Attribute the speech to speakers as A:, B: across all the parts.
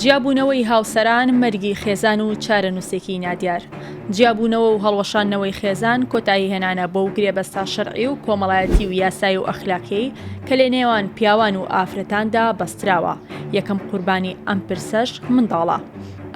A: جیابوونەوەی هاوسەران مەرگی خێزان و چارەنووسێکی نادیار. جیابوونەوە و هەڵوەشانەوەی خێزان کۆتایی هێنانە بەو گرێبەستە شەرعی و کۆمەڵایەتی و یاسایی و ئەخلاقی کە لە نێوان پیاوان و ئافرەتاندا بەستراوە. یەکەم قوربانی ئەم پرسەش منداڵە.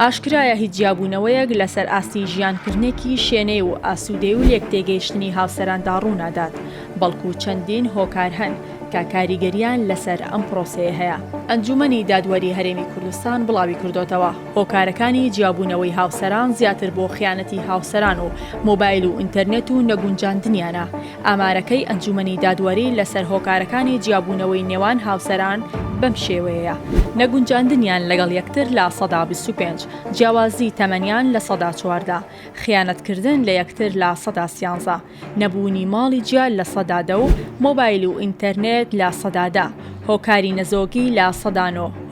A: ئاشکرایە هیچ جیابوونەوەیەک لەسەر ئاستی ژیانکردنێکی شوێنەی و ئاسوودەی و لێکتێگەیشتنی هاوسەراندا ڕوونادات، بەڵکو چەندین هۆکار هەن کە کاریگەریان لەسەر ئەم پرۆسەیە هەیە. ئەنجومەنی دادوەری هەرێمی کوردستان بڵاوی کردوتەوە هۆکارەکانی جیابوونەوەی هاوسەران زیاتر بۆ خیانەتی هاوسەران و مۆبایل و ئینتەرنێت و نەگونجاندنیانە. ئامارەکەی ئەنجومەنی دادوەری لەسەر هۆکارەکانی جیابوونەوەی نێوان هاوسەران بەم شێوەیە: نەگونجاندنیان لەگەڵ یەکتر لە 25%، جیاوازی تەمەنیان لە 14%، خیانەتکردن لە یەکتر لە 13%، نەبوونی ماڵی جیا لە 10% و مۆبایل و ئینتەرنێت لە 10%، هۆکاری نەزۆگی لە 10%،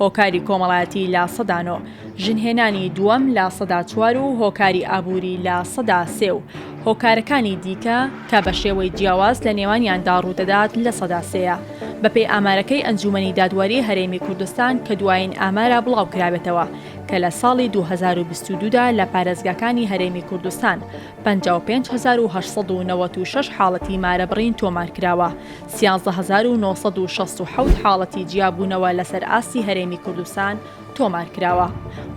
A: هۆکاری کۆمەڵایەتی لە 10%، ژنهێنانی دووەم لە 4% و هۆکاری ئابووری لە 3%، و هۆکارەکانی دیکە کە بە شێوەی جیاواز لە نێوانیاندا ڕوودەدات لە 3%. بەپێی ئامارەکەی ئەنجومەنی دادوەری هەرێمی کوردستان کە دوایین ئامارە بڵاو کرابێتەوە کە لە ساڵی 2022دا لە پارێزگاکانی هەرێمی کوردستان 55,896 حاڵەتی مارەبڕین تۆمار کراوە، 13,967 حاڵەتی جیابوونەوە لەسەر ئاستی هەرێمی کوردستان تۆمار کراوە.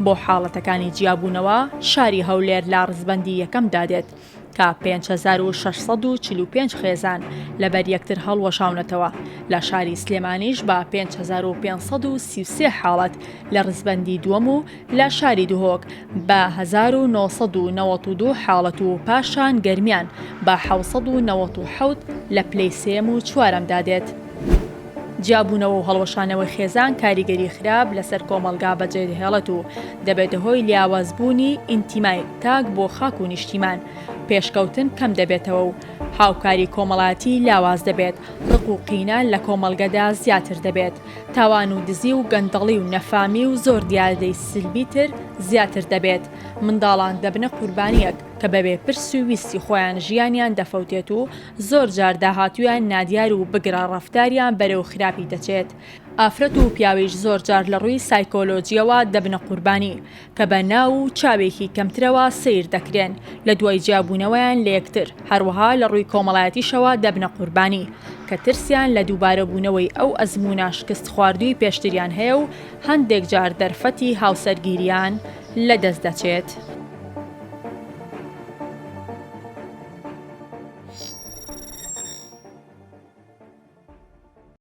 A: بۆ حاڵەتەکانی جیابوونەوە شاری هەولێر لە ڕزبەندی یەکەم دادێت کە 5645 خێزان لەبەر یەکتر هەڵوەشاونەتەوە، لە شاری سلێمانیش بە 5533 حاڵەت لە ڕزبەندی دووەم و لە شاری دوهۆک بە 1992 حاڵەت و پاشان گەرمیان بە 797 لە پلەی سێم و چوارەم دادێت. جیابوونەوە و هەڵوەشانەوەی خێزان کاریگەری خراپ لەسەر کۆمەلگا بەجێدەهێڵێت و دەبێتە هۆی لاوازبوونی ئینتیمای تاک بۆ خاک و نیشتیمان، پێشکەوتن کەم دەبێتەوە و هاوکاری کۆمەڵایەتی لاواز دەبێت، ڕق و قینە لە کۆمەلگەدا زیاتر دەبێت، تاوان و دزی و گەندەڵی و نەفامی و زۆر دیاردەی سلبی تر زیاتر دەبێت. منداڵان دەبنە قوربانیەک کە بەبێ پرس و ویستی خۆیان ژیانیان دەفەوتێت و زۆر جار داهاتویان نادیار و بگرە ڕەفتاریان بەرەو خراپی دەچێت. ئافرەت و پیاویش زۆر جار لە ڕووی سایکۆلۆجیەوە دەبنە قوربانی کە بە ناو و چاوێکی کەمترەوە سیر دەکرێن لە دوای جیابوونەوەیان لە یەکتر، هەروەها لە ڕووی کۆمەڵایەتیشەوە دەبنە قوربانی کە ترسیان لە دووبارەبوونەوەی ئەو ئەزموونە شکست خواردووی پێشتریان هەیە و هەندێک جار دەرفەتی هاوسەرگیریان لەدەست دەچێت.